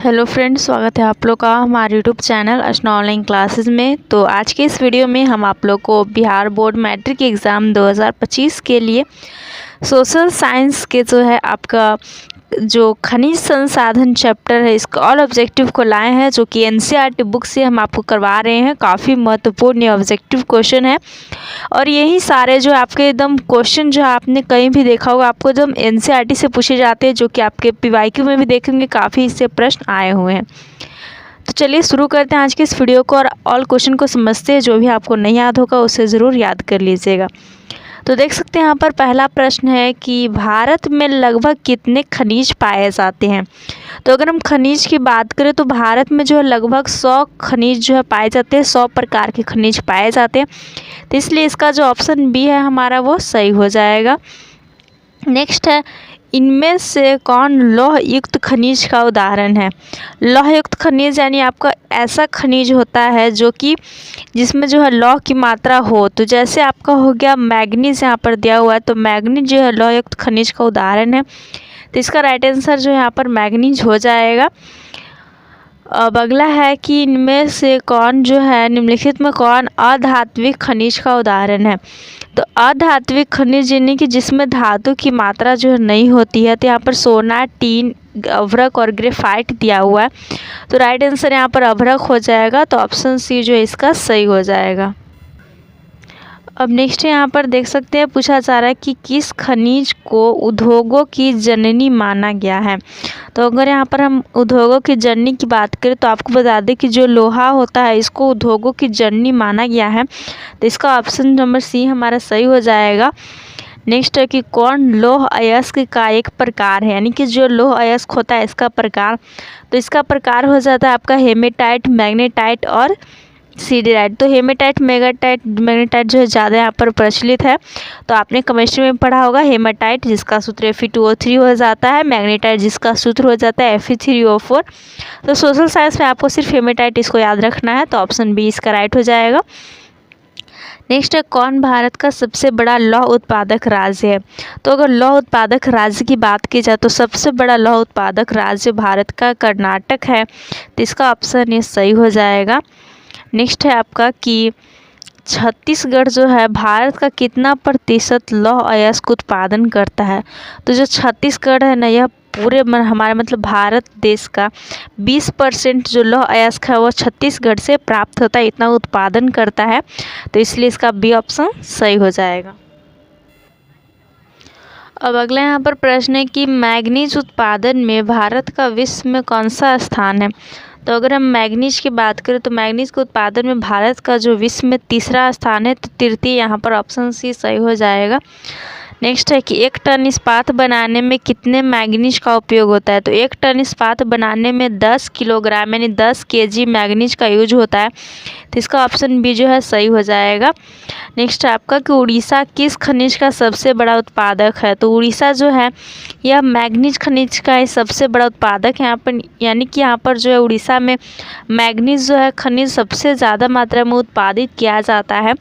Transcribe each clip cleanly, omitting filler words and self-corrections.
Hello friends, स्वागत है आप लोग का हमारे यूट्यूब चैनल अर्चना ऑनलाइन क्लासेस में। तो आज के इस वीडियो में हम आप लोग को बिहार बोर्ड मैट्रिक एग्ज़ाम 2025 के लिए सोशल साइंस के जो है आपका जो खनिज संसाधन चैप्टर है इसका ऑल ऑब्जेक्टिव को लाए हैं, जो कि एनसीईआरटी बुक से हम आपको करवा रहे हैं। काफ़ी महत्वपूर्ण ये ऑब्जेक्टिव क्वेश्चन है और यही सारे जो आपके एकदम क्वेश्चन जो आपने कहीं भी देखा होगा आपको एकदम एनसीईआरटी से पूछे जाते हैं, जो कि आपके पीवाईक्यू में भी देखेंगे काफ़ी इससे प्रश्न आए हुए हैं। तो चलिए शुरू करते हैं आज के इस वीडियो को और ऑल क्वेश्चन को समझते हैं। जो भी आपको नहीं याद होगा उसे ज़रूर याद कर लीजिएगा। तो देख सकते हैं यहाँ पर पहला प्रश्न है कि भारत में लगभग कितने खनिज पाए जाते हैं। तो अगर हम खनिज की बात करें तो भारत में जो है लगभग 100 खनिज जो है पाए जाते हैं, 100 प्रकार के खनिज पाए जाते हैं। तो इसलिए इसका जो ऑप्शन बी है हमारा वो सही हो जाएगा। नेक्स्ट है, इनमें से कौन लौह युक्त खनिज का उदाहरण है। लौह युक्त खनिज यानी आपका ऐसा खनिज होता है जो कि जिसमें जो है लौह की मात्रा हो। तो जैसे आपका हो गया मैग्नीज, यहाँ पर दिया हुआ है, तो मैग्नीज जो है लौह युक्त खनिज का उदाहरण है। तो इसका राइट आंसर जो है यहाँ पर मैग्नीज हो जाएगा। अब अगला है कि इनमें से कौन जो है निम्नलिखित में कौन अधात्विक खनिज का उदाहरण है। तो अधात्विक खनिज यानी कि जिसमें धातु की मात्रा जो है नहीं होती है। तो यहाँ पर सोना, टीन, अभ्रक और ग्रेफाइट दिया हुआ है। तो राइट आंसर यहाँ पर अभ्रक हो जाएगा। तो ऑप्शन सी जो है इसका सही हो जाएगा। अब नेक्स्ट यहाँ पर देख सकते हैं पूछा जा रहा है कि किस खनिज को उद्योगों की जननी माना गया है। तो अगर यहाँ पर हम उद्योगों की जननी की बात करें तो आपको बता दें कि जो लोहा होता है इसको उद्योगों की जननी माना गया है। तो इसका ऑप्शन नंबर सी हमारा सही हो जाएगा। नेक्स्ट है कि कौन लौह अयस्क का एक प्रकार है, यानी कि जो लौह अयस्क होता है इसका प्रकार। तो इसका प्रकार हो जाता है आपका हेमेटाइट, मैग्नेटाइट और सीडेराइट। तो हेमेटाइट, मैग्नेटाइट जो है ज़्यादा यहाँ पर प्रचलित है। तो आपने केमिस्ट्री में पढ़ा होगा हेमेटाइट जिसका सूत्र Fe2O3 हो जाता है, मैग्नेटाइट जिसका सूत्र हो जाता है Fe3O4। तो सोशल साइंस में आपको सिर्फ हेमेटाइट इसको याद रखना है। तो ऑप्शन बी इसका राइट हो जाएगा। नेक्स्ट है, कौन भारत का सबसे बड़ा लौह उत्पादक राज्य है। तो अगर लौह उत्पादक राज्य की बात की जाए तो सबसे बड़ा लौह उत्पादक राज्य भारत का कर्नाटक है। तो इसका ऑप्शन ये सही हो जाएगा। नेक्स्ट है आपका कि छत्तीसगढ़ जो है भारत का कितना प्रतिशत लौह अयस्क उत्पादन करता है। तो जो छत्तीसगढ़ है ना, यह पूरे हमारे मतलब भारत देश का 20% जो लौह अयस्क है वो छत्तीसगढ़ से प्राप्त होता है, इतना उत्पादन करता है। तो इसलिए इसका बी ऑप्शन सही हो जाएगा। अब अगला यहाँ पर प्रश्न है कि मैग्नीज उत्पादन में भारत का विश्व में कौन सा स्थान है। तो अगर हम मैग्नीज की बात करें तो मैग्नीज के उत्पादन में भारत का जो विश्व में तीसरा स्थान है। तो तृतीय यहाँ पर ऑप्शन सी सही हो जाएगा। नेक्स्ट है कि 1 टन इस्पात बनाने में कितने मैग्नीज का उपयोग होता है। तो 1 टन इस्पात बनाने में 10 किलोग्राम यानी 10 kg मैग्नीज का यूज होता है। तो इसका ऑप्शन बी जो है सही हो जाएगा। नेक्स्ट है आपका कि उड़ीसा किस खनिज का सबसे बड़ा उत्पादक है। तो उड़ीसा जो है यह मैग्नीज खनिज का सबसे बड़ा उत्पादक है यहाँ पर, यानी कि यहाँ पर जो है उड़ीसा में मैग्नीज जो है खनिज सबसे ज़्यादा मात्रा में उत्पादित किया जाता है।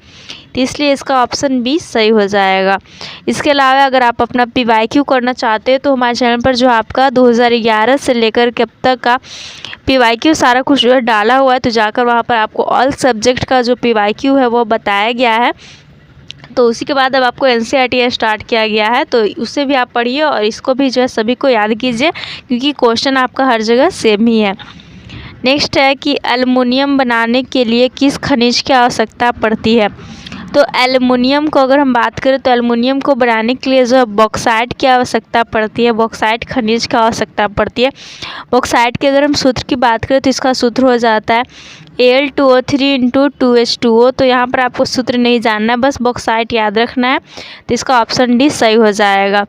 तो इसलिए इसका ऑप्शन बी सही हो जाएगा। इसके अलावा अगर आप अपना पीवाईक्यू करना चाहते हैं तो हमारे चैनल पर जो आपका 2011 से लेकर के अब तक का पीवाईक्यू सारा कुछ जो है डाला हुआ है। तो जाकर वहाँ पर आपको ऑल सब्जेक्ट का जो पीवाईक्यू है वो बताया गया है। तो उसी के बाद अब आपको एनसीईआरटी स्टार्ट किया गया है, तो उसे भी आप पढ़िए और इसको भी जो है सभी को याद कीजिए क्योंकि क्वेश्चन आपका हर जगह सेम ही है। नेक्स्ट है कि एल्युमिनियम बनाने के लिए किस खनिज की आवश्यकता पड़ती है। तो एल्युमिनियम को अगर हम बात करें तो एल्युमिनियम को बनाने के लिए जो है बॉक्साइट की आवश्यकता पड़ती है, बॉक्साइट खनिज की आवश्यकता पड़ती है। बॉक्साइट के अगर हम सूत्र की बात करें तो इसका सूत्र हो जाता है Al2O3 × 2H2O। तो यहाँ पर आपको सूत्र नहीं जानना है, बस बॉक्साइट याद रखना है। तो इसका ऑप्शन डी सही हो जाएगा।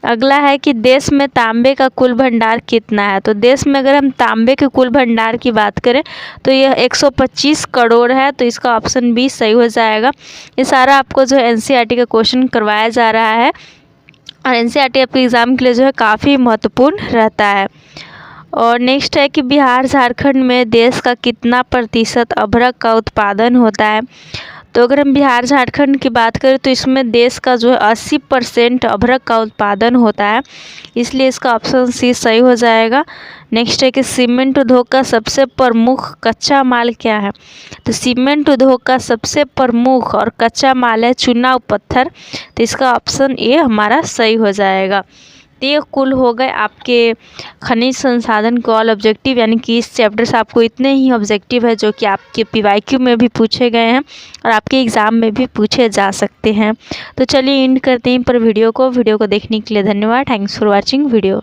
अगला है कि देश में तांबे का कुल भंडार कितना है। तो देश में अगर हम तांबे के कुल भंडार की बात करें तो यह 125 करोड़ है। तो इसका ऑप्शन बी सही हो जाएगा। ये सारा आपको जो एनसीईआरटी का क्वेश्चन करवाया जा रहा है और एनसीईआरटी आपके एग्ज़ाम के लिए जो है काफ़ी महत्वपूर्ण रहता है। और नेक्स्ट है कि बिहार झारखंड में देश का कितना प्रतिशत अभ्रक का उत्पादन होता है। तो अगर हम बिहार झारखंड की बात करें तो इसमें देश का जो है 80% अभ्रक का उत्पादन होता है, इसलिए इसका ऑप्शन सी सही हो जाएगा। नेक्स्ट है कि सीमेंट उद्योग का सबसे प्रमुख कच्चा माल क्या है? तो सीमेंट उद्योग का सबसे प्रमुख और कच्चा माल है चुनाव पत्थर, तो इसका ऑप्शन ए हमारा सही हो जाएगा। तो ये कुल हो गए आपके खनिज संसाधन के ऑल ऑब्जेक्टिव, यानी कि इस चैप्टर से आपको इतने ही ऑब्जेक्टिव है जो कि आपके PYQ में भी पूछे गए हैं और आपके एग्ज़ाम में भी पूछे जा सकते हैं। तो चलिए एंड करते हैं पर वीडियो को देखने के लिए धन्यवाद। Thanks for watching video.